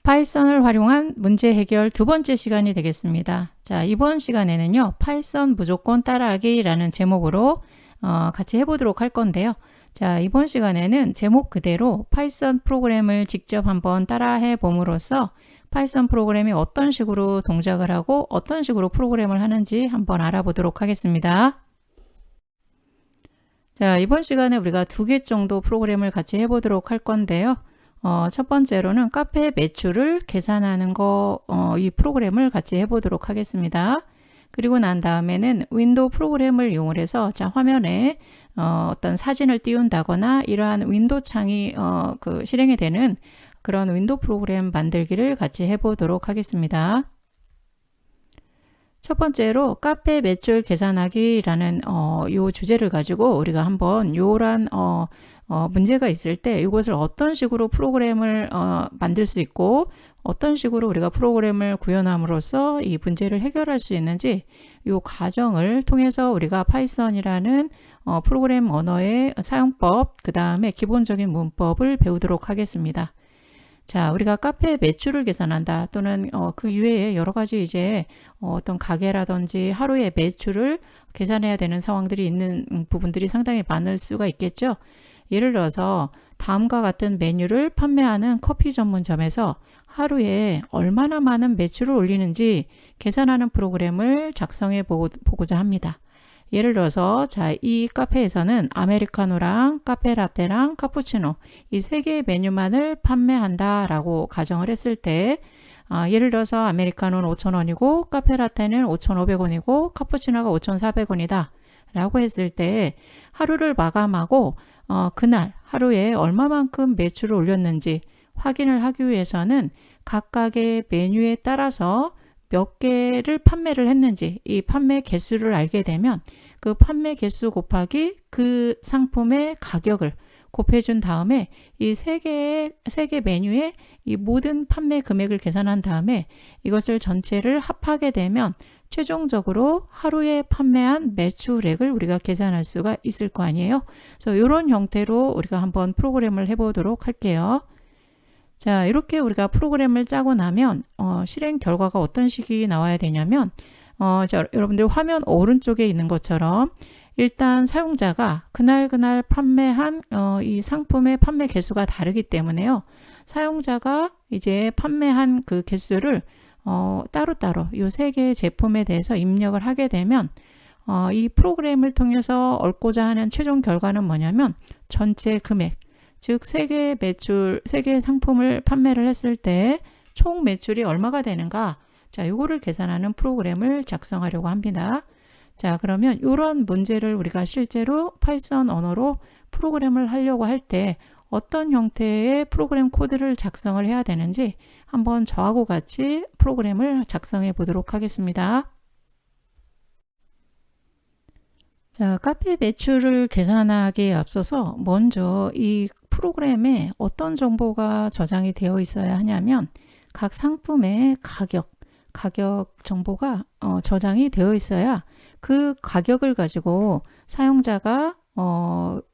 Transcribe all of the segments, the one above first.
파이썬을 활용한 문제 해결 두 번째 시간이 되겠습니다. 자, 이번 시간에는요, 파이썬 무조건 따라하기라는 제목으로 같이 해보도록 할 건데요. 자, 이번 시간에는 제목 그대로 파이썬 프로그램을 직접 한번 따라해 봄으로써 파이썬 프로그램이 어떤 식으로 동작을 하고 어떤 식으로 프로그램을 하는지 한번 알아보도록 하겠습니다. 자, 이번 시간에 우리가 두 개 정도 프로그램을 같이 해보도록 할 건데요. 첫 번째로는 카페 매출을 계산하는 이 프로그램을 같이 해보도록 하겠습니다. 그리고 난 다음에는 윈도우 프로그램을 이용해서 자, 화면에 어떤 사진을 띄운다거나 이러한 윈도우 창이 실행이 되는 그런 윈도우 프로그램 만들기를 같이 해보도록 하겠습니다. 첫 번째로 카페 매출 계산하기라는 요 주제를 가지고 우리가 한번 요런 문제가 있을 때 이것을 어떤 식으로 프로그램을 만들 수 있고 어떤 식으로 우리가 프로그램을 구현함으로써 이 문제를 해결할 수 있는지 이 과정을 통해서 우리가 파이썬이라는 프로그램 언어의 사용법, 그 다음에 기본적인 문법을 배우도록 하겠습니다. 자, 우리가 카페 매출을 계산한다 또는 그 이외에 여러 가지 이제 어떤 가게라든지 하루의 매출을 계산해야 되는 상황들이 있는 부분들이 상당히 많을 수가 있겠죠. 예를 들어서 다음과 같은 메뉴를 판매하는 커피 전문점에서 하루에 얼마나 많은 매출을 올리는지 계산하는 프로그램을 작성해 보고자 합니다. 예를 들어서 자, 이 카페에서는 아메리카노랑 카페라떼랑 카푸치노 이 세 개의 메뉴만을 판매한다 라고 가정을 했을 때 예를 들어서 아메리카노는 5,000원이고 카페라떼는 5,500원이고 카푸치노가 5,400원이다 라고 했을 때 하루를 마감하고 그날 하루에 얼마만큼 매출을 올렸는지 확인을 하기 위해서는 각각의 메뉴에 따라서 몇 개를 판매를 했는지 이 판매 개수를 알게 되면 그 판매 개수 곱하기 그 상품의 가격을 곱해준 다음에 이 세 개 메뉴의 이 모든 판매 금액을 계산한 다음에 이것을 전체를 합하게 되면 최종적으로 하루에 판매한 매출액을 우리가 계산할 수가 있을 거 아니에요. 그래서 이런 형태로 우리가 한번 프로그램을 해보도록 할게요. 자, 이렇게 우리가 프로그램을 짜고 나면 실행 결과가 어떤 식이 나와야 되냐면 자, 여러분들 화면 오른쪽에 있는 것처럼 일단 사용자가 그날 판매한 이 상품의 판매 개수가 다르기 때문에요. 사용자가 이제 판매한 그 개수를 따로따로 이 세 개의 제품에 대해서 입력을 하게 되면 이 프로그램을 통해서 얻고자 하는 최종 결과는 뭐냐면 전체 금액, 즉 세 개의 매출, 세 개의 상품을 판매를 했을 때 총 매출이 얼마가 되는가? 자, 이거를 계산하는 프로그램을 작성하려고 합니다. 자, 그러면 이런 문제를 우리가 실제로 파이썬 언어로 프로그램을 하려고 할 때 어떤 형태의 프로그램 코드를 작성을 해야 되는지 한번 저하고 같이 프로그램을 작성해 보도록 하겠습니다. 자, 카페 매출을 계산하기에 앞서서 먼저 이 프로그램에 어떤 정보가 저장이 되어 있어야 하냐면 각 상품의 가격 정보가 저장이 되어 있어야 그 가격을 가지고 사용자가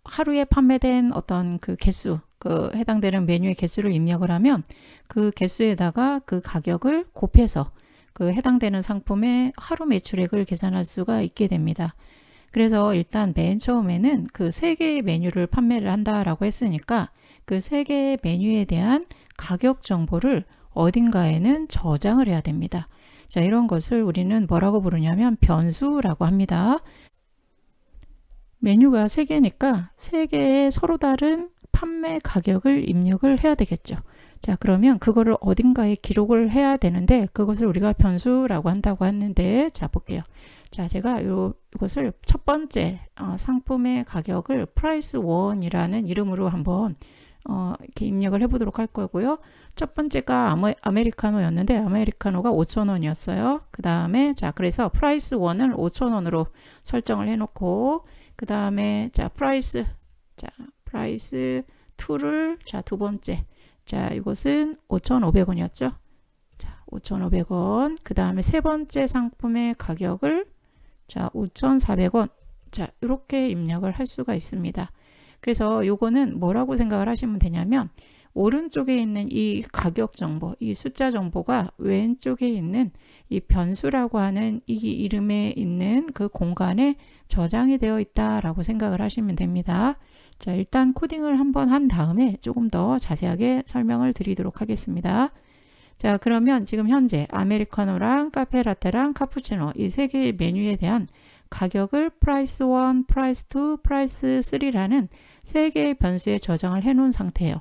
하루에 판매된 어떤 그 개수, 그 해당되는 메뉴의 개수를 입력을 하면 그 개수에다가 그 가격을 곱해서 그 해당되는 상품의 하루 매출액을 계산할 수가 있게 됩니다. 그래서 일단 맨 처음에는 그 세 개의 메뉴를 판매를 한다라고 했으니까 그 세 개의 메뉴에 대한 가격 정보를 어딘가에는 저장을 해야 됩니다. 자, 이런 것을 우리는 뭐라고 부르냐면 변수라고 합니다. 메뉴가 3개니까 3개의 서로 다른 판매 가격을 입력을 해야 되겠죠. 자, 그러면 그거를 어딘가에 기록을 해야 되는데 그것을 우리가 변수라고 한다고 했는데 자, 볼게요. 자, 제가 이것을 첫 번째 상품의 가격을 price1이라는 이름으로 한번 이렇게 입력을 해보도록 할 거고요. 첫 번째가 아메리카노였는데 아메리카노가 5,000원이었어요. 그 다음에 자, 그래서 price1을 5,000원으로 설정을 해놓고 그 다음에 자, price2를 자, 두 번째 자, 이것은 5,500원이었죠. 자, 5,500원. 그 다음에 세 번째 상품의 가격을 자, 5,400원. 자, 이렇게 입력을 할 수가 있습니다. 그래서 요거는 뭐라고 생각을 하시면 되냐면 오른쪽에 있는 이 가격 정보, 이 숫자 정보가 왼쪽에 있는 이 변수라고 하는 이 이름에 있는 그 공간에 저장이 되어 있다라고 생각을 하시면 됩니다. 자, 일단 코딩을 한번 한 다음에 조금 더 자세하게 설명을 드리도록 하겠습니다. 자, 그러면 지금 현재 아메리카노랑 카페라테랑 카푸치노 이 세 개의 메뉴에 대한 가격을 price 1, price 2, price 3라는 세 개의 변수에 저장을 해 놓은 상태예요.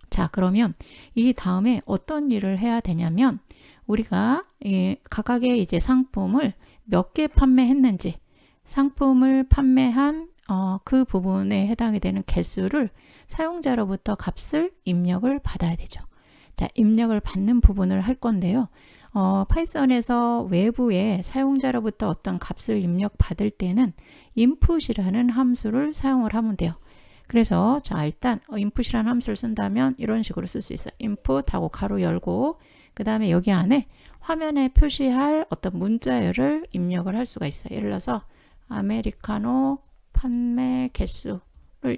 자, 그러면 이 다음에 어떤 일을 해야 되냐면 우리가 각각의 이제 상품을 몇 개 판매했는지 상품을 판매한 그 부분에 해당이 되는 개수를 사용자로부터 값을 입력을 받아야 되죠. 자, 입력을 받는 부분을 할 건데요. 파이썬에서 외부에 사용자로부터 어떤 값을 입력받을 때는 input이라는 함수를 사용을 하면 돼요. 그래서 자, 일단 input이라는 함수를 쓴다면 이런 식으로 쓸 수 있어요. input하고 가로 열고 그 다음에 여기 안에 화면에 표시할 어떤 문자열을 입력을 할 수가 있어요. 예를 들어서 아메리카노 판매 개수를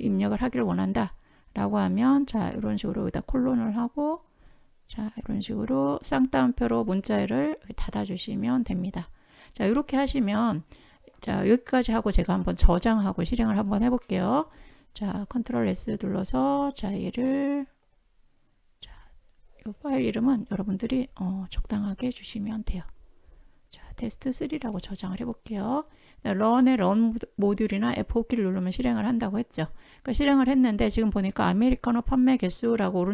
입력을 하기를 원한다 라고 하면 자, 이런 식으로 여기다 콜론을 하고 자, 이런 식으로 쌍따옴표로 문자열을 닫아주시면 됩니다. 자, 이렇게 하시면 자, 여기까지 하고 제가 한번 저장하고 실행을 한번 해볼게요. 자, 컨트롤 S 눌러서 자, 얘를 자, 이 파일 이름은 여러분들이 적당하게 주시면 돼요. 자, 테스트 3라고 저장을 해볼게요. 런의 런 모듈이나 F5키를 누르면 실행을 한다고 했죠. 그러니까 실행을 했는데 지금 보니까 아메리카노 판매 개수라고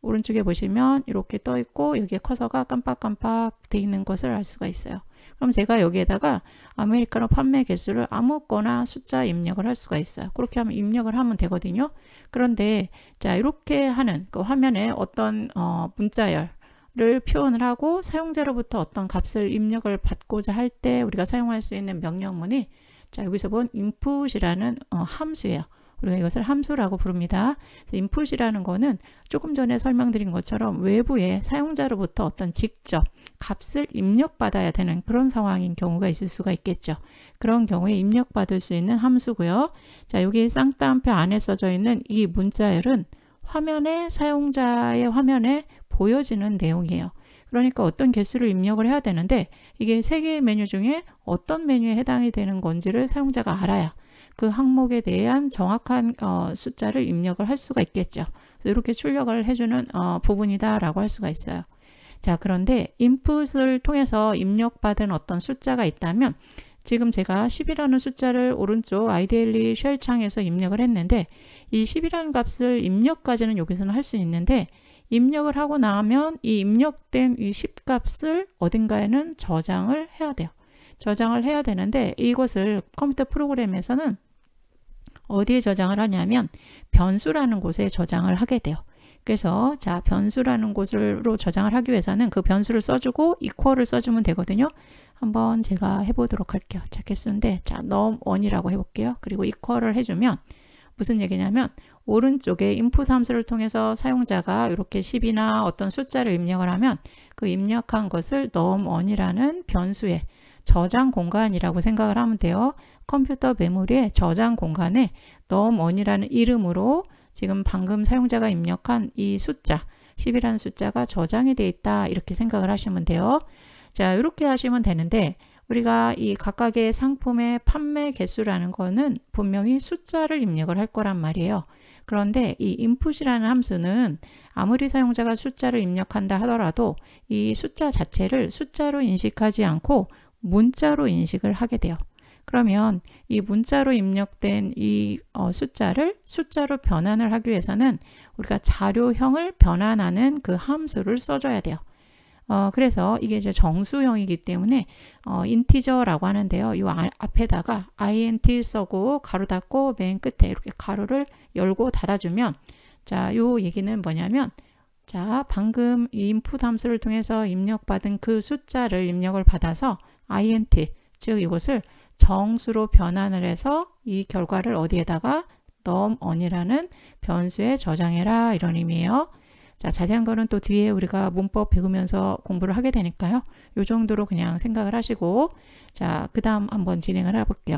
오른쪽에 보시면 이렇게 떠 있고 여기에 커서가 깜빡깜빡 돼 있는 것을 알 수가 있어요. 그럼 제가 여기에다가 아메리카노 판매 개수를 아무거나 숫자 입력을 할 수가 있어요. 그렇게 하면 입력을 하면 되거든요. 그런데 자, 이렇게 하는 그 화면에 어떤 문자열 를 표현을 하고 사용자로부터 어떤 값을 입력을 받고자 할 때 우리가 사용할 수 있는 명령문이 자, 여기서 본 input이라는 함수예요. 우리가 이것을 함수라고 부릅니다. 그래서 input이라는 거는 조금 전에 설명드린 것처럼 외부에 사용자로부터 어떤 직접 값을 입력받아야 되는 그런 상황인 경우가 있을 수가 있겠죠. 그런 경우에 입력받을 수 있는 함수고요. 자, 여기 쌍따옴표 안에 써져 있는 이 문자열은 화면에 사용자의 화면에 보여지는 내용이에요. 그러니까 어떤 개수를 입력을 해야 되는데 이게 세 개의 메뉴 중에 어떤 메뉴에 해당이 되는 건지를 사용자가 알아야 그 항목에 대한 정확한 숫자를 입력을 할 수가 있겠죠. 그래서 이렇게 출력을 해주는 부분이다라고 할 수가 있어요. 자, 그런데 인풋을 통해서 입력받은 어떤 숫자가 있다면 지금 제가 10이라는 숫자를 오른쪽 아이디얼리 쉘 창에서 입력을 했는데 이 10이라는 값을 입력까지는 여기서는 할 수 있는데 입력을 하고 나면 이 입력된 이 10 값을 어딘가에는 저장을 해야 돼요. 저장을 해야 되는데 이것을 컴퓨터 프로그램에서는 어디에 저장을 하냐면 변수라는 곳에 저장을 하게 돼요. 그래서 자, 변수라는 곳으로 저장을 하기 위해서는 그 변수를 써주고 equal을 써주면 되거든요. 한번 제가 해보도록 할게요. 자, 개수인데 자, num1이라고 해볼게요. 그리고 equal을 해주면 무슨 얘기냐면 오른쪽에 input 함수를 통해서 사용자가 이렇게 10이나 어떤 숫자를 입력을 하면 그 입력한 것을 num1이라는 변수에 저장 공간이라고 생각을 하면 돼요. 컴퓨터 메모리의 저장 공간에 num1이라는 이름으로 지금 방금 사용자가 입력한 이 숫자 10이라는 숫자가 저장이 되어 있다 이렇게 생각을 하시면 돼요. 자, 이렇게 하시면 되는데 우리가 이 각각의 상품의 판매 개수라는 거는 분명히 숫자를 입력을 할 거란 말이에요. 그런데 이 input이라는 함수는 아무리 사용자가 숫자를 입력한다 하더라도 이 숫자 자체를 숫자로 인식하지 않고 문자로 인식을 하게 돼요. 그러면 이 문자로 입력된 이 숫자를 숫자로 변환을 하기 위해서는 우리가 자료형을 변환하는 그 함수를 써줘야 돼요. 그래서 이게 이제 정수형이기 때문에 인티저라고 하는데요. 이 앞에다가 int 써고 가로 닫고 맨 끝에 이렇게 가로를 열고 닫아주면 자, 요 얘기는 뭐냐면 자, 방금 이 input 함수를 통해서 입력받은 그 숫자를 입력을 받아서 int 즉 이것을 정수로 변환을 해서 이 결과를 어디에다가 num1이라는 변수에 저장해라 이런 의미예요. 자, 자세한 거는 또 뒤에 우리가 문법 배우면서 공부를 하게 되니까요. 요 정도로 그냥 생각을 하시고 자, 그 다음 한번 진행을 해볼게요.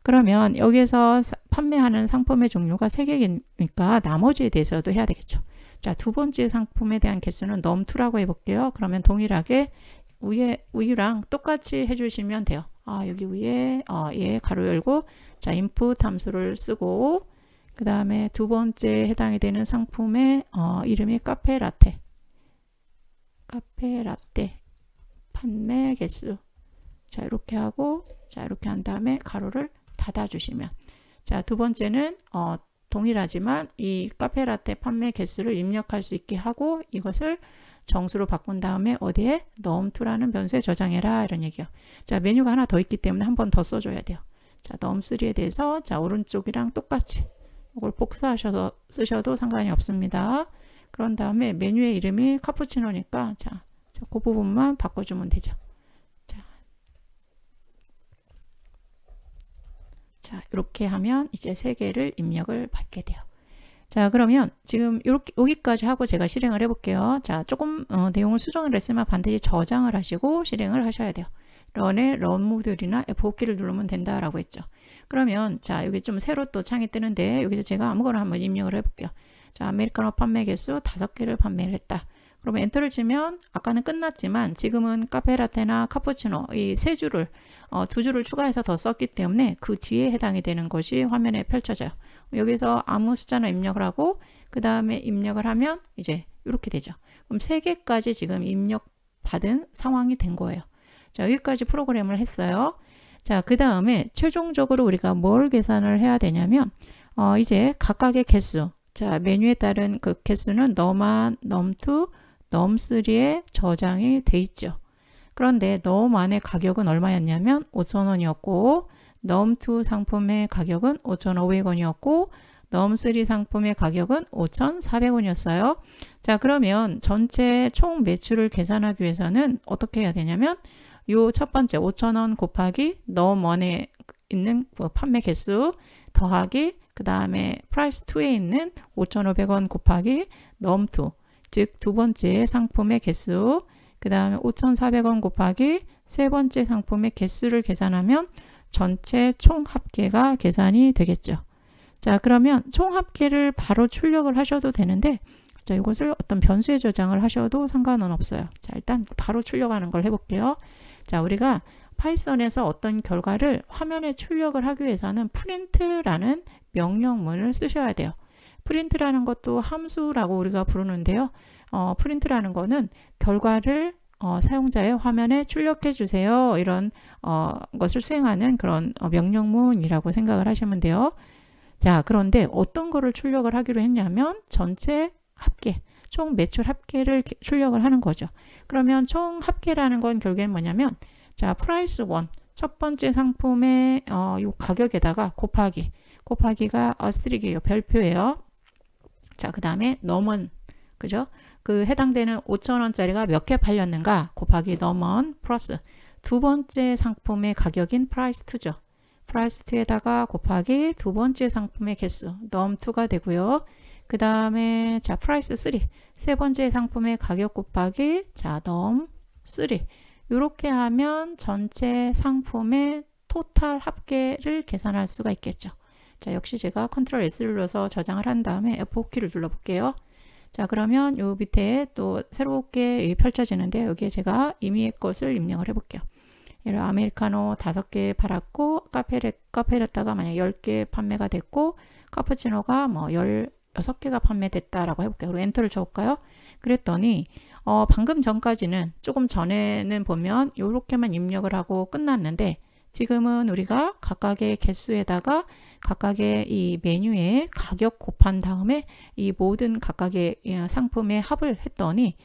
그러면 여기서 판매하는 상품의 종류가 3개니까 나머지에 대해서도 해야 되겠죠. 자, 두 번째 상품에 대한 개수는 num2라고 해볼게요. 그러면 동일하게 위랑 똑같이 해주시면 돼요. 여기 위에 얘 가로 열고 자, input 함수를 쓰고 그 다음에 두 번째 해당이 되는 상품의 이름이 카페라떼 판매 개수. 자, 이렇게 하고 자, 이렇게 한 다음에 가로를 닫아주시면 자, 두 번째는 동일하지만 이 카페라떼 판매 개수를 입력할 수 있게 하고 이것을 정수로 바꾼 다음에 어디에 num2라는 변수에 저장해라 이런 얘기요. 자, 메뉴가 하나 더 있기 때문에 한 번 더 써줘야 돼요. 자, num3에 대해서 자, 오른쪽이랑 똑같이 이걸 복사하셔서 쓰셔도 상관이 없습니다. 그런 다음에 메뉴의 이름이 카푸치노니까 자, 그 부분만 바꿔주면 되죠. 자, 이렇게 하면 이제 3개를 입력을 받게 돼요. 자, 그러면 지금 이렇게 여기까지 하고 제가 실행을 해볼게요. 자, 조금 내용을 수정을 했으면 반드시 저장을 하시고 실행을 하셔야 돼요. 런의 런 모듈이나 F5키를 누르면 된다라고 했죠. 그러면 자, 여기 좀 새로 또 창이 뜨는데 여기서 제가 아무거나 한번 입력을 해볼게요. 자, 아메리카노 판매 개수 5개를 판매를 했다. 그러면 엔터를 치면 아까는 끝났지만 지금은 카페라테나 카푸치노 이 3줄을 2줄을 추가해서 더 썼기 때문에 그 뒤에 해당이 되는 것이 화면에 펼쳐져요. 여기서 아무 숫자나 입력을 하고 그 다음에 입력을 하면 이제 이렇게 되죠. 그럼 3개까지 지금 입력 받은 상황이 된 거예요. 자, 여기까지 프로그램을 했어요. 자, 그 다음에 최종적으로 우리가 뭘 계산을 해야 되냐면 이제 각각의 개수, 자, 메뉴에 따른 그 개수는 num1, num2, num3에 저장이 돼 있죠. 그런데 num1의 가격은 얼마였냐면 5,000원이었고 num2 상품의 가격은 5,500원이었고 num3 상품의 가격은 5,400원이었어요. 자, 그러면 전체 총 매출을 계산하기 위해서는 어떻게 해야 되냐면 요 첫 번째 5,000원 곱하기 num1에 있는 판매 개수 더하기 그 다음에 price 2에 있는 5,500원 곱하기 num2 즉 두 번째 상품의 개수 그 다음에 5,400원 곱하기 세 번째 상품의 개수를 계산하면 전체 총 합계가 계산이 되겠죠. 자, 그러면 총 합계를 바로 출력을 하셔도 되는데 자, 이것을 어떤 변수에 저장을 하셔도 상관은 없어요. 자, 일단 바로 출력하는 걸 해볼게요. 자, 우리가 파이썬에서 어떤 결과를 화면에 출력을 하기 위해서는 print라는 명령문을 쓰셔야 돼요. print라는 것도 함수라고 우리가 부르는데요. print라는 거는 결과를 사용자의 화면에 출력해 주세요. 이런 것을 수행하는 그런 명령문이라고 생각을 하시면 돼요. 자, 그런데 어떤 거를 출력을 하기로 했냐면 전체 합계, 총 매출 합계를 출력을 하는 거죠. 그러면 총 합계라는 건 결국엔 뭐냐면 자, price 1, 첫 번째 상품의 요 가격에다가 곱하기가 어스트릭이에요. 별표예요. 자, 그 다음에 num1, 그죠? 그 해당되는 5,000원짜리가 몇 개 팔렸는가 곱하기 num1 플러스 두 번째 상품의 가격인 price 2죠. price 2에다가 곱하기 두 번째 상품의 개수 num2가 되고요. 그 다음에 자, price 3, 세 번째 상품의 가격 곱하기 자, num3 이렇게 하면 전체 상품의 토탈 합계를 계산할 수가 있겠죠. 자, 역시 제가 컨트롤 S를 눌러서 저장을 한 다음에 F5키를 눌러볼게요. 자, 그러면 요 밑에 또 새롭게 펼쳐지는데 여기에 제가 임의의 것을 입력을 해볼게요. 예를 아메리카노 5개 팔았고 카페라떼가 만약 10개 판매가 됐고 카푸치노가 뭐 16개가 판매됐다라고 해볼게요. 그리고 엔터를 쳐볼까요? 그랬더니 방금 전까지는 조금 전에는 보면 이렇게만 입력을 하고 끝났는데 지금은 우리가 각각의 개수에다가 각각의 이 메뉴에 가격 곱한 다음에 이 모든 각각의 상품의 합을 했더니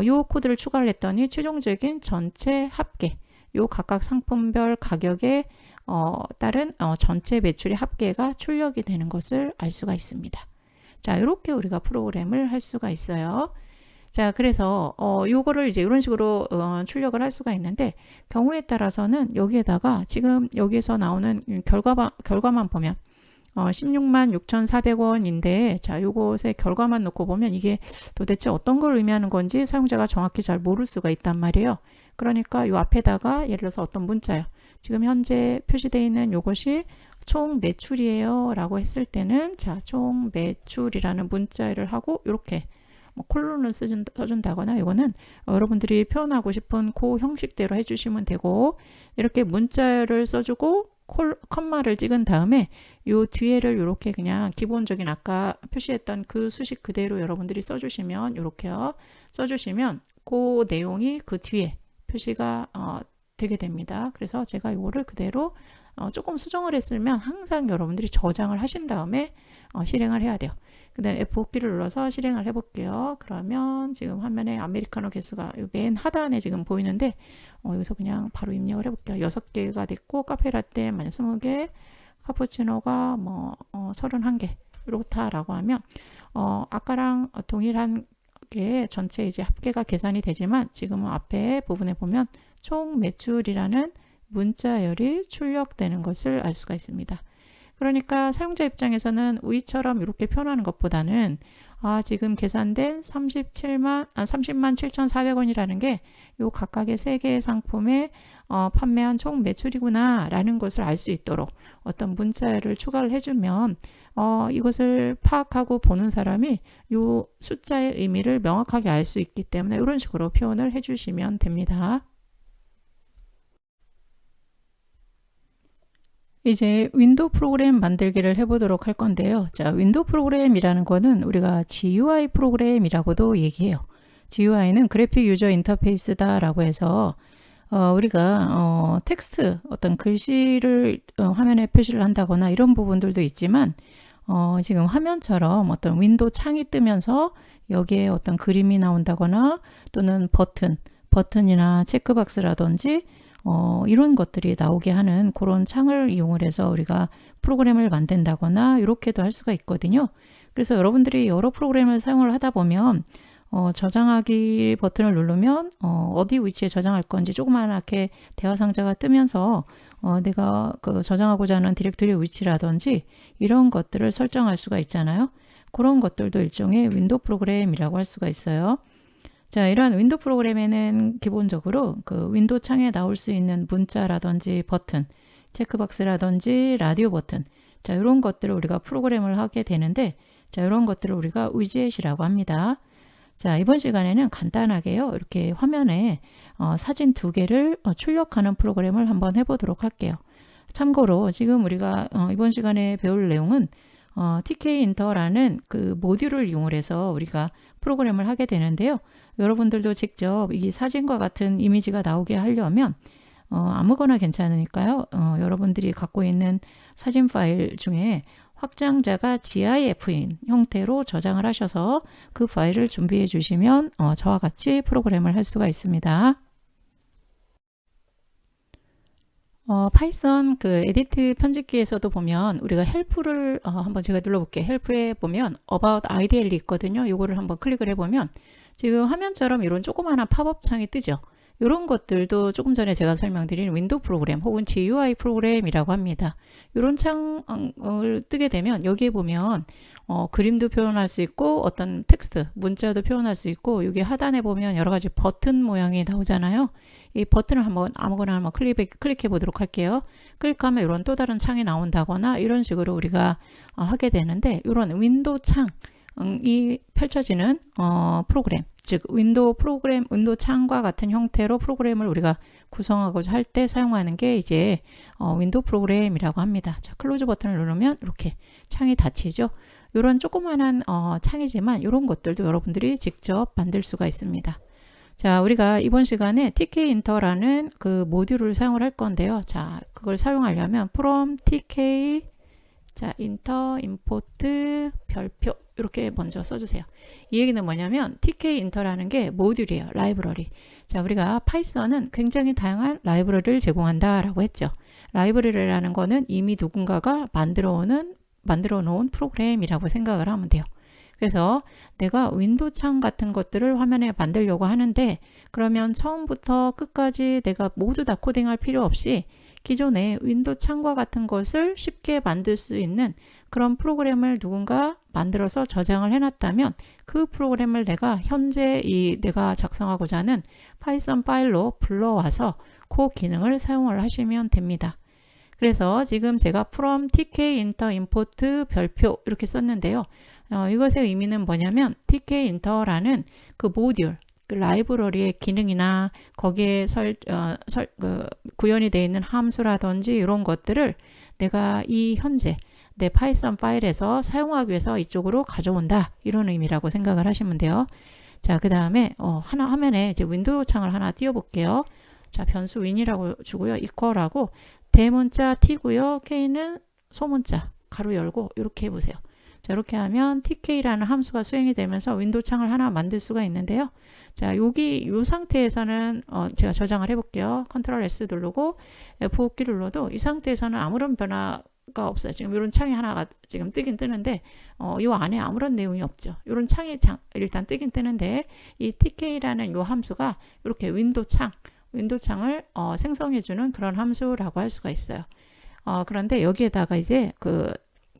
요 코드를 추가를 했더니 최종적인 전체 합계 요 각각 상품별 가격에 따른 전체 매출의 합계가 출력이 되는 것을 알 수가 있습니다. 자, 이렇게 우리가 프로그램을 할 수가 있어요. 자, 그래서 요거를 이제 이런 식으로 출력을 할 수가 있는데 경우에 따라서는 여기에다가 지금 여기에서 나오는 결과만 보면 166,400원인데 자, 요것의 결과만 놓고 보면 이게 도대체 어떤 걸 의미하는 건지 사용자가 정확히 잘 모를 수가 있단 말이에요. 그러니까 요 앞에다가 예를 들어서 어떤 문자요. 지금 현재 표시되어 있는 요것이 총 매출이에요 라고 했을 때는 자, 총 매출이라는 문자열을 하고 이렇게 뭐 콜론을 써준다거나 이거는 여러분들이 표현하고 싶은 그 형식대로 해주시면 되고, 이렇게 문자열을 써주고 컴마를 찍은 다음에 요 뒤에를 이렇게 그냥 기본적인 아까 표시했던 그 수식 그대로 여러분들이 써주시면, 이렇게요 써주시면 그 내용이 그 뒤에 표시가 되게 됩니다. 그래서 제가 이거를 그대로 조금 수정을 했으면 항상 여러분들이 저장을 하신 다음에 실행을 해야 돼요. 그 다음에 F5키를 눌러서 실행을 해볼게요. 그러면 지금 화면에 아메리카노 개수가 맨 하단에 지금 보이는데 여기서 그냥 바로 입력을 해볼게요. 6개가 됐고, 카페라떼 만약 20개, 카푸치노가 뭐 31개 이렇다라고 하면 아까랑 동일한 게 전체 이제 합계가 계산이 되지만, 지금은 앞에 부분에 보면 총 매출이라는 문자열이 출력되는 것을 알 수가 있습니다. 그러니까 사용자 입장에서는 위처럼 이렇게 표현하는 것보다는 지금 계산된 30만 7,400원이라는 게 요 각각의 3개의 상품에 판매한 총 매출이구나 라는 것을 알 수 있도록 어떤 문자열을 추가를 해주면 이것을 파악하고 보는 사람이 요 숫자의 의미를 명확하게 알 수 있기 때문에 이런 식으로 표현을 해주시면 됩니다. 이제 윈도우 프로그램 만들기를 해보도록 할 건데요. 자, 윈도우 프로그램이라는 거는 우리가 GUI 프로그램이라고도 얘기해요. GUI는 그래픽 유저 인터페이스다 라고 해서 우리가 텍스트, 어떤 글씨를 화면에 표시를 한다거나 이런 부분들도 있지만 지금 화면처럼 어떤 윈도우 창이 뜨면서 여기에 어떤 그림이 나온다거나 또는 버튼이나 체크박스라든지 이런 것들이 나오게 하는 그런 창을 이용을 해서 우리가 프로그램을 만든다거나 이렇게도 할 수가 있거든요. 그래서 여러분들이 여러 프로그램을 사용을 하다 보면 저장하기 버튼을 누르면 어디 위치에 저장할 건지 조그맣게 대화 상자가 뜨면서 내가 그 저장하고자 하는 디렉토리 위치라든지 이런 것들을 설정할 수가 있잖아요. 그런 것들도 일종의 윈도우 프로그램이라고 할 수가 있어요. 자, 이러한 윈도우 프로그램에는 기본적으로 그 윈도우 창에 나올 수 있는 문자라든지 버튼, 체크박스라든지 라디오 버튼, 자, 이런 것들을 우리가 프로그램을 하게 되는데, 자, 이런 것들을 우리가 위젯이라고 합니다. 자, 이번 시간에는 간단하게요, 이렇게 화면에 사진 2개를 출력하는 프로그램을 한번 해보도록 할게요. 참고로 지금 우리가 이번 시간에 배울 내용은 TK인터라는 그 모듈을 이용해서 우리가 프로그램을 하게 되는데요. 여러분들도 직접 이 사진과 같은 이미지가 나오게 하려면 아무거나 괜찮으니까요. 여러분들이 갖고 있는 사진 파일 중에 확장자가 GIF인 형태로 저장을 하셔서 그 파일을 준비해 주시면 저와 같이 프로그램을 할 수가 있습니다. 파이썬 그 에디트 편집기에서도 보면 우리가 헬프를 한번 제가 눌러볼게요. 헬프에 보면 About IDL이 있거든요. 이거를 한번 클릭을 해보면 지금 화면처럼 이런 조그마한 팝업 창이 뜨죠. 이런 것들도 조금 전에 제가 설명드린 윈도우 프로그램 혹은 GUI 프로그램이라고 합니다. 이런 창을 뜨게 되면 여기에 보면 그림도 표현할 수 있고 어떤 텍스트, 문자도 표현할 수 있고 여기 하단에 보면 여러 가지 버튼 모양이 나오잖아요. 이 버튼을 한번 아무거나 한번 클릭해 보도록 할게요. 클릭하면 이런 또 다른 창이 나온다거나 이런 식으로 우리가 하게 되는데, 이런 윈도우 창이 펼쳐지는 프로그램, 즉 윈도우 창과 같은 형태로 프로그램을 우리가 구성하고자 할 때 사용하는 게 이제 윈도우 프로그램이라고 합니다. 자, 클로즈 버튼을 누르면 이렇게 창이 닫히죠. 이런 조그만한 창이지만 이런 것들도 여러분들이 직접 만들 수가 있습니다. 자, 우리가 이번 시간에 TK인터라는 그 모듈을 사용을 할 건데요. 자, 그걸 사용하려면 from TK 인터 임포트 별표 이렇게 먼저 써주세요. 이 얘기는 뭐냐면 TK인터라는 게 모듈이에요. 라이브러리. 자, 우리가 파이썬은 굉장히 다양한 라이브러리를 제공한다 라고 했죠. 라이브러리라는 거는 이미 누군가가 만들어 놓은 프로그램이라고 생각을 하면 돼요. 그래서 내가 윈도우 창 같은 것들을 화면에 만들려고 하는데, 그러면 처음부터 끝까지 내가 모두 다 코딩할 필요 없이 기존의 윈도우 창과 같은 것을 쉽게 만들 수 있는 그런 프로그램을 누군가 만들어서 저장을 해놨다면 그 프로그램을 내가 현재 내가 작성하고자 하는 파이썬 파일로 불러와서 그 기능을 사용을 하시면 됩니다. 그래서 지금 제가 from tk inter import 별표 이렇게 썼는데요. 이것의 의미는 뭐냐면 tk inter라는 그 모듈, 그 라이브러리의 기능이나 거기에 구현이 되어 있는 함수라든지 이런 것들을 내가 이 현재 내 파이썬 파일에서 사용하기 위해서 이쪽으로 가져온다, 이런 의미라고 생각을 하시면 돼요. 자, 그 다음에 하나 화면에 이제 윈도우 창을 하나 띄워볼게요. 자, 변수 win이라고 주고요. equal하고 대문자 t고요. k는 소문자 가로 열고 이렇게 해보세요. 자, 이렇게 하면 tk라는 함수가 수행이 되면서 윈도우 창을 하나 만들 수가 있는데요. 자, 이 상태에서는 제가 저장을 해볼게요. 컨트롤 S 누르고 F5키 눌러도 이 상태에서는 아무런 변화가 없어요. 지금 이런 창이 하나가 지금 뜨긴 뜨는데 이 안에 아무런 내용이 없죠. 이런 창이 일단 뜨긴 뜨는데 이 tk라는 이 함수가 이렇게 윈도우 창을 생성해주는 그런 함수라고 할 수가 있어요. 그런데 여기에다가 이제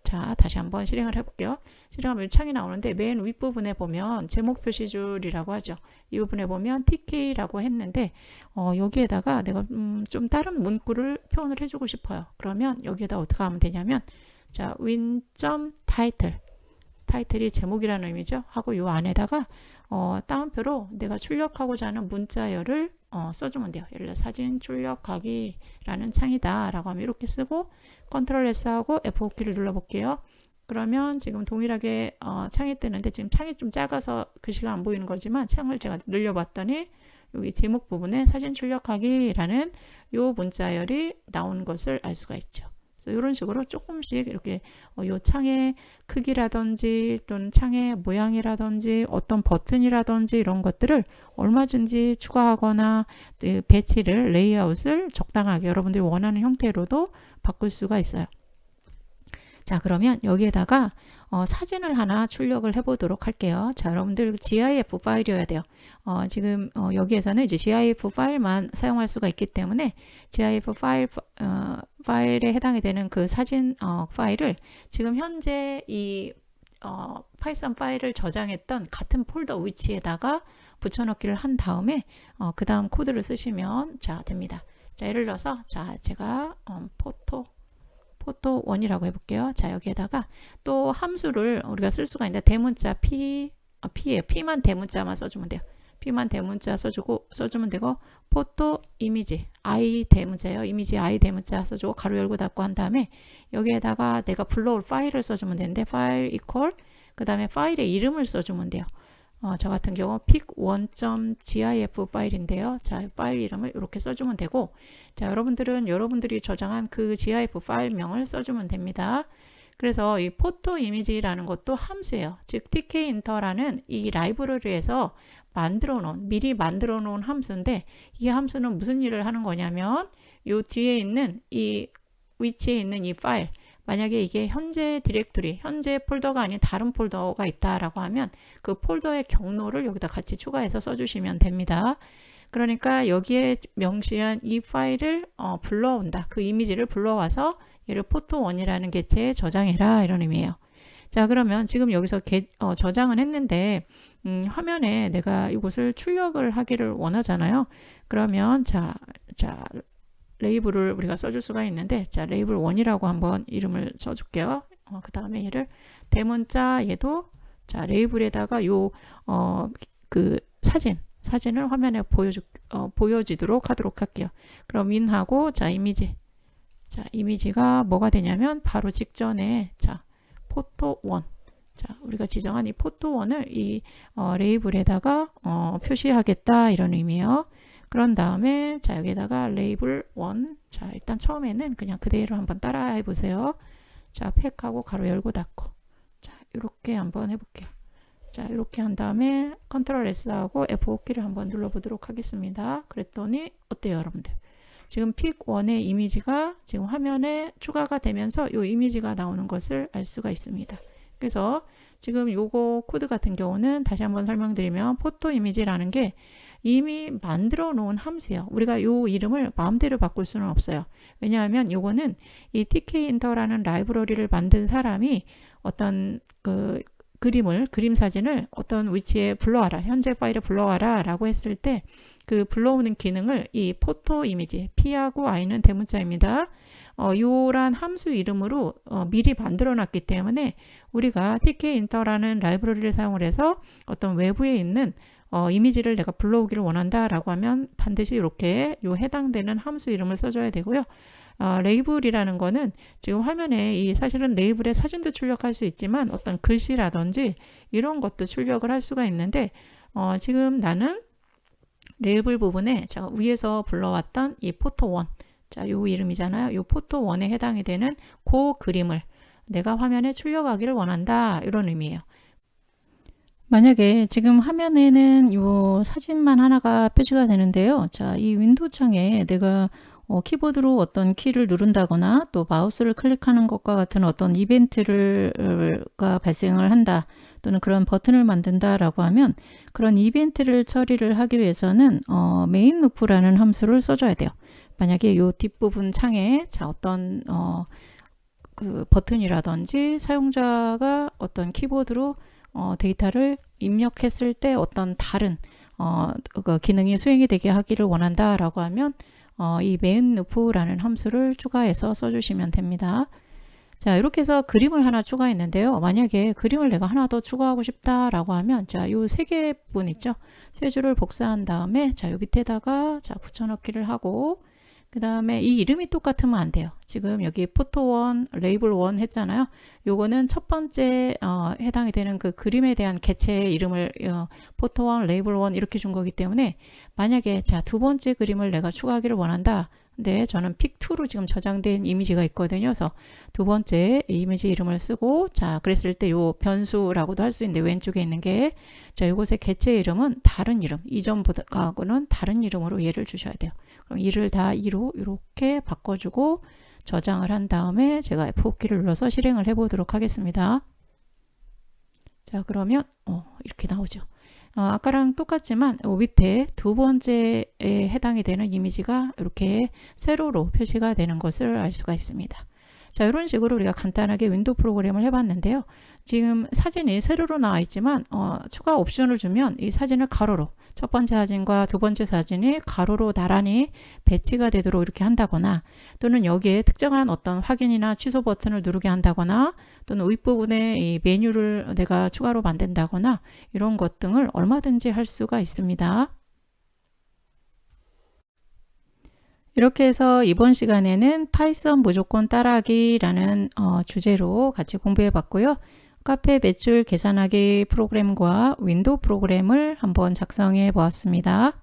자, 다시 한번 실행을 해볼게요. 실행하면 창이 나오는데 맨 윗부분에 보면 제목 표시줄이라고 하죠. 이 부분에 보면 tk라고 했는데 여기에다가 내가 좀 다른 문구를 표현을 해주고 싶어요. 그러면 여기에다 어떻게 하면 되냐면 자, win.title, 타이틀이 제목이라는 의미죠. 하고 요 안에다가 따옴표로 내가 출력하고자 하는 문자열을 써주면 돼요. 예를 들어 사진 출력하기라는 창이다 라고 하면 이렇게 쓰고 컨트롤 S 하고 F5키를 눌러볼게요. 그러면 지금 동일하게 창이 뜨는데 지금 창이 좀 작아서 글씨가 안 보이는 거지만 창을 제가 늘려봤더니 여기 제목 부분에 사진 출력하기라는 요 문자열이 나오는 것을 알 수가 있죠. 그래서 이런 식으로 조금씩 이렇게 요 창의 크기라든지 또는 창의 모양이라든지 어떤 버튼이라든지 이런 것들을 얼마든지 추가하거나 배치를, 레이아웃을 적당하게 여러분들이 원하는 형태로도 바꿀 수가 있어요. 자, 그러면 여기에다가 사진을 하나 출력을 해보도록 할게요. 자, 여러분들 GIF 파일이어야 돼요. 지금 여기에서는 이제 GIF 파일만 사용할 수가 있기 때문에 GIF 파일에 해당이 되는 그 사진 파일을 지금 현재 이 파이썬 파일을 저장했던 같은 폴더 위치에다가 붙여넣기를 한 다음에 그 다음 코드를 쓰시면 자 됩니다. 자, 예를 들어서 자 제가 포토 1이라고 해볼게요. 자, 여기에다가 또 함수를 우리가 쓸 수가 있는데 대문자 P예요. P만 대문자만 써주면 돼요. P만 대문자 써주면 되고 포토 이미지 I 대문자예요. 이미지 I 대문자 써주고 가로 열고 닫고 한 다음에 여기에다가 내가 불러올 파일을 써주면 되는데 파일 이퀄 그 다음에 파일의 이름을 써주면 돼요. 저 같은 경우 pic1.gif 파일인데요. 자, 파일 이름을 이렇게 써주면 되고 자, 여러분들이 저장한 그 gif 파일명을 써주면 됩니다. 그래서 이 포토 이미지라는 것도 함수예요. 즉 tkinter라는 이 라이브러리에서 미리 만들어 놓은 함수인데 이 함수는 무슨 일을 하는 거냐면 요 뒤에 있는 이 위치에 있는 이 파일, 만약에 이게 현재 디렉토리, 현재 폴더가 아닌 다른 폴더가 있다라고 하면 그 폴더의 경로를 여기다 같이 추가해서 써주시면 됩니다. 그러니까 여기에 명시한 이 파일을 불러온다. 그 이미지를 불러와서 얘를 포토1이라는 객체에 저장해라, 이런 의미예요. 자, 그러면 지금 여기서 저장은 했는데 화면에 내가 이곳을 출력을 하기를 원하잖아요. 그러면 자 레이블을 우리가 써줄 수가 있는데 자, 레이블 1이라고 한번 이름을 써줄게요. 그 다음에 얘를 대문자 얘도 자, 레이블에다가 그 사진을 화면에 보여지도록 하도록 할게요. 그럼 윈하고 자, 이미지가 뭐가 되냐면 바로 직전에 자, 포토1 자, 우리가 지정한 이 포토1을 이 레이블에다가 표시하겠다, 이런 의미예요. 그런 다음에 자, 여기다가 레이블 1 자, 일단 처음에는 그냥 그대로 한번 따라 해보세요. 자, 팩하고 가로 열고 닫고 자, 이렇게 한번 해볼게요. 자, 이렇게 한 다음에 컨트롤 S하고 F5키를 한번 눌러보도록 하겠습니다. 그랬더니 어때요, 여러분들? 지금 pic1의 이미지가 지금 화면에 추가가 되면서 이 이미지가 나오는 것을 알 수가 있습니다. 그래서 지금 요거 코드 같은 경우는 다시 한번 설명드리면 포토 이미지라는 게 이미 만들어 놓은 함수예요. 우리가 요 이름을 마음대로 바꿀 수는 없어요. 왜냐하면 요거는 이 tkinter라는 라이브러리를 만든 사람이 어떤 그림 사진을 어떤 위치에 불러와라, 현재 파일에 불러와라 라고 했을 때 그 불러오는 기능을 이 포토 이미지, P하고 I는 대문자입니다. 요란 함수 이름으로 미리 만들어 놨기 때문에 우리가 tkinter라는 라이브러리를 사용을 해서 어떤 외부에 있는 이미지를 내가 불러오기를 원한다 라고 하면 반드시 이렇게 요 해당되는 함수 이름을 써줘야 되고요. 레이블이라는 거는 지금 화면에 이 사실은 레이블에 사진도 출력할 수 있지만 어떤 글씨라든지 이런 것도 출력을 할 수가 있는데 지금 나는 레이블 부분에 자, 위에서 불러왔던 이 포토1, 자, 요 이름이잖아요. 요 포토1에 해당이 되는 그 그림을 내가 화면에 출력하기를 원한다, 이런 의미예요. 만약에 지금 화면에는 요 사진만 하나가 표시가 되는데요. 자, 이 윈도우 창에 내가 키보드로 어떤 키를 누른다거나 또 마우스를 클릭하는 것과 같은 어떤 이벤트가 발생을 한다, 또는 그런 버튼을 만든다 라고 하면 그런 이벤트를 처리를 하기 위해서는 메인 루프라는 함수를 써줘야 돼요. 만약에 요 뒷부분 창에 자, 어떤 그 버튼이라든지 사용자가 어떤 키보드로 데이터를 입력했을 때 어떤 다른 그 기능이 수행이 되게 하기를 원한다 라고 하면 이 main loop라는 함수를 추가해서 써주시면 됩니다. 자, 이렇게 해서 그림을 하나 추가했는데요. 만약에 그림을 내가 하나 더 추가하고 싶다 라고 하면 자, 요 세 개분 있죠. 세 줄을 복사한 다음에 자, 요 밑에다가 자, 붙여넣기를 하고 그 다음에 이 이름이 똑같으면 안 돼요. 지금 여기 포토1, 레이블1 했잖아요. 요거는 첫 번째 해당이 되는 그 그림에 대한 개체의 이름을 포토1, 레이블1 이렇게 준 거기 때문에 만약에 자, 두 번째 그림을 내가 추가하기를 원한다. 근데 저는 픽2로 지금 저장된 이미지가 있거든요. 그래서 두 번째 이미지 이름을 쓰고 자, 그랬을 때 요 변수라고도 할 수 있는데 왼쪽에 있는 게 자, 요것의 개체 이름은 다른 이름, 이전보다는 다른 이름으로 얘를 주셔야 돼요. 그럼 이를 다 2로 이렇게 바꿔주고 저장을 한 다음에 제가 F5키를 눌러서 실행을 해보도록 하겠습니다. 자, 그러면 이렇게 나오죠. 아까랑 똑같지만 밑에 두 번째에 해당이 되는 이미지가 이렇게 세로로 표시가 되는 것을 알 수가 있습니다. 자, 이런 식으로 우리가 간단하게 윈도우 프로그램을 해봤는데요. 지금 사진이 세로로 나와 있지만 추가 옵션을 주면 이 사진을 가로로, 첫 번째 사진과 두 번째 사진이 가로로 나란히 배치가 되도록 이렇게 한다거나 또는 여기에 특정한 어떤 확인이나 취소 버튼을 누르게 한다거나 또는 윗부분에 이 메뉴를 내가 추가로 만든다거나 이런 것 등을 얼마든지 할 수가 있습니다. 이렇게 해서 이번 시간에는 파이썬 무조건 따라하기라는 주제로 같이 공부해 봤고요. 카페 매출 계산하기 프로그램과 윈도우 프로그램을 한번 작성해 보았습니다.